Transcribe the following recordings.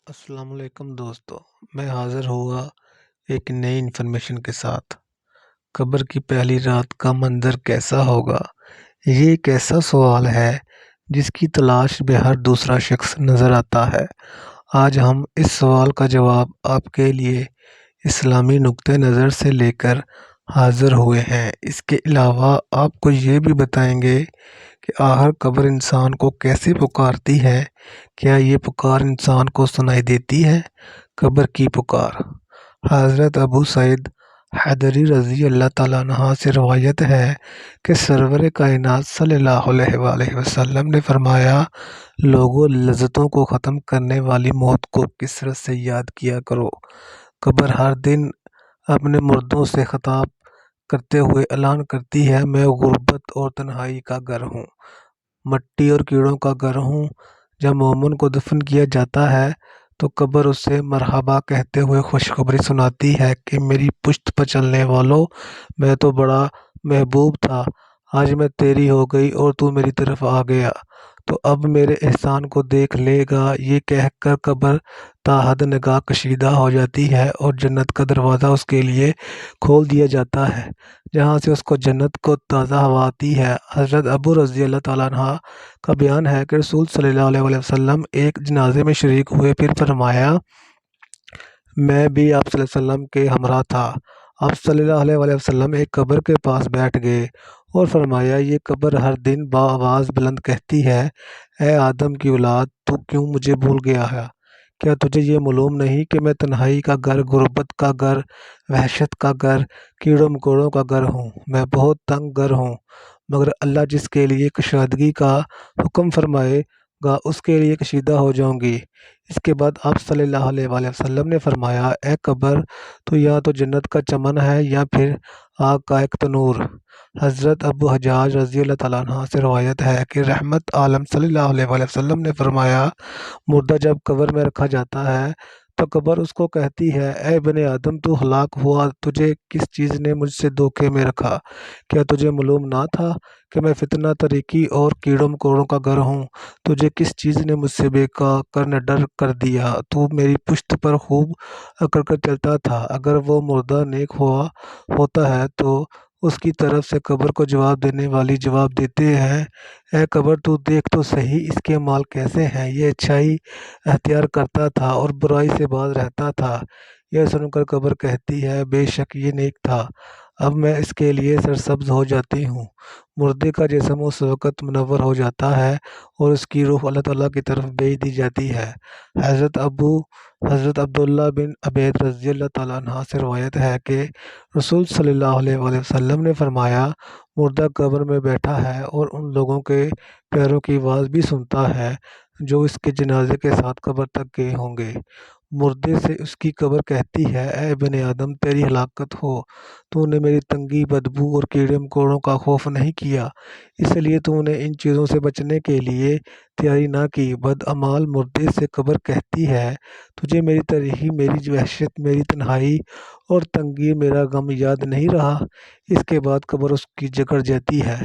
السلام علیکم دوستو، میں حاضر ہوا ایک نئی انفارمیشن کے ساتھ۔ قبر کی پہلی رات کا منظر کیسا ہوگا؟ یہ ایک ایسا سوال ہے جس کی تلاش میں ہر دوسرا شخص نظر آتا ہے۔ آج ہم اس سوال کا جواب آپ کے لیے اسلامی نقطہ نظر سے لے کر حاضر ہوئے ہیں۔ اس کے علاوہ آپ کو یہ بھی بتائیں گے کہ آخر قبر انسان کو کیسے پکارتی ہے؟ کیا یہ پکار انسان کو سنائی دیتی ہے؟ قبر کی پکار۔ حضرت ابو سعید خدری رضی اللہ تعالیٰ عنہ سے روایت ہے کہ سرور کائنات صلی اللہ علیہ وآلہ وسلم نے فرمایا، لوگوں، لذتوں کو ختم کرنے والی موت کو کثرت سے یاد کیا کرو۔ قبر ہر دن اپنے مردوں سے خطاب کرتے ہوئے اعلان کرتی ہے، میں غربت اور تنہائی کا گھر ہوں، مٹی اور کیڑوں کا گھر ہوں۔ جب مومن کو دفن کیا جاتا ہے تو قبر اسے مرحبا کہتے ہوئے خوشخبری سناتی ہے کہ میری پشت پر چلنے والوں، میں تو بڑا محبوب تھا، آج میں تیری ہو گئی اور تو میری طرف آ گیا، تو اب میرے احسان کو دیکھ لے گا۔ یہ کہہ کر قبر تا حد نگاہ کشیدہ ہو جاتی ہے اور جنت کا دروازہ اس کے لیے کھول دیا جاتا ہے، جہاں سے اس کو جنت کو تازہ ہوا آتی ہے۔ حضرت ابو رضی اللہ تعالیٰ عنہ کا بیان ہے کہ رسول صلی اللہ علیہ وسلم ایک جنازے میں شریک ہوئے، پھر فرمایا، میں بھی آپ صلی اللہ علیہ وسلم کے ہمراہ تھا۔ آپ صلی اللہ علیہ وسلم ایک قبر کے پاس بیٹھ گئے اور فرمایا، یہ قبر ہر دن بآواز بلند کہتی ہے، اے آدم کی اولاد، تو کیوں مجھے بھول گیا ہے؟ کیا تجھے یہ معلوم نہیں کہ میں تنہائی کا گھر، غربت کا گھر، وحشت کا گھر، کیڑوں مکوڑوں کا گھر ہوں؟ میں بہت تنگ گھر ہوں، مگر اللہ جس کے لیے کشادگی کا حکم فرمائے گا اس کے لیے کشیدہ ہو جاؤں گی۔ اس کے بعد آپ صلی اللہ علیہ وسلم نے فرمایا، اے قبر، تو یا تو جنت کا چمن ہے یا پھر آگ کا ایک تنور۔ حضرت ابو حجاج رضی اللہ تعالیٰ عنہ سے روایت ہے کہ رحمت عالم صلی اللہ علیہ وسلم نے فرمایا، مردہ جب قبر میں رکھا جاتا ہے تو قبر اس کو کہتی ہے، اے بن آدم، تو ہلاک ہوا، تجھے کس چیز نے مجھ سے دھوکے میں رکھا؟ کیا تجھے معلوم نہ تھا کہ میں فتنہ، تاریکی اور کیڑوں مکوڑوں کا گھر ہوں؟ تجھے کس چیز نے مجھ سے بے کر ڈر کر دیا؟ تو میری پشت پر خوب اکڑ کر چلتا تھا۔ اگر وہ مردہ نیک ہوتا ہے تو اس کی طرف سے قبر کو جواب دینے والی جواب دیتے ہیں، اے قبر، تو دیکھ تو صحیح اس کے مال کیسے ہیں، یہ اچھائی اختیار کرتا تھا اور برائی سے باز رہتا تھا۔ یہ سن کر قبر کہتی ہے، بے شک یہ نیک تھا، اب میں اس کے لیے سرسبز ہو جاتی ہوں۔ مردے کا جسم اس وقت منور ہو جاتا ہے اور اس کی روح اللہ تعالیٰ کی طرف بھیج دی جاتی ہے۔ حضرت عبداللہ بن عبید رضی اللہ تعالیٰ عنہ سے روایت ہے کہ رسول صلی اللہ علیہ وسلم نے فرمایا، مردہ قبر میں بیٹھا ہے اور ان لوگوں کے پیروں کی آواز بھی سنتا ہے جو اس کے جنازے کے ساتھ قبر تک گئے ہوں گے۔ مردے سے اس کی قبر کہتی ہے، اے ابن آدم، تیری ہلاکت ہو، تو نے میری تنگی، بدبو اور کیڑے مکوڑوں کا خوف نہیں کیا، اس لیے تو نے ان چیزوں سے بچنے کے لیے تیاری نہ کی۔ بدعمال مردے سے قبر کہتی ہے، تجھے میری تنہائی، میری وحشت، میری تنہائی اور تنگی، میرا غم یاد نہیں رہا؟ اس کے بعد قبر اس کی جکڑ جاتی ہے،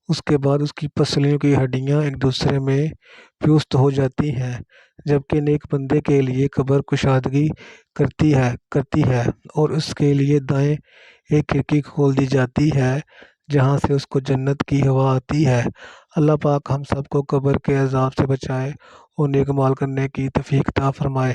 اس کے بعد اس کی پسلیوں کی ہڈیاں ایک دوسرے میں پیوست ہو جاتی ہیں، جبکہ نیک بندے کے لیے قبر کشادگی کرتی ہے اور اس کے لیے دائیں ایک کھڑکی کھول دی جاتی ہے جہاں سے اس کو جنت کی ہوا آتی ہے۔ اللہ پاک ہم سب کو قبر کے عذاب سے بچائے اور نیک مال کرنے کی توفیق عطا فرمائے۔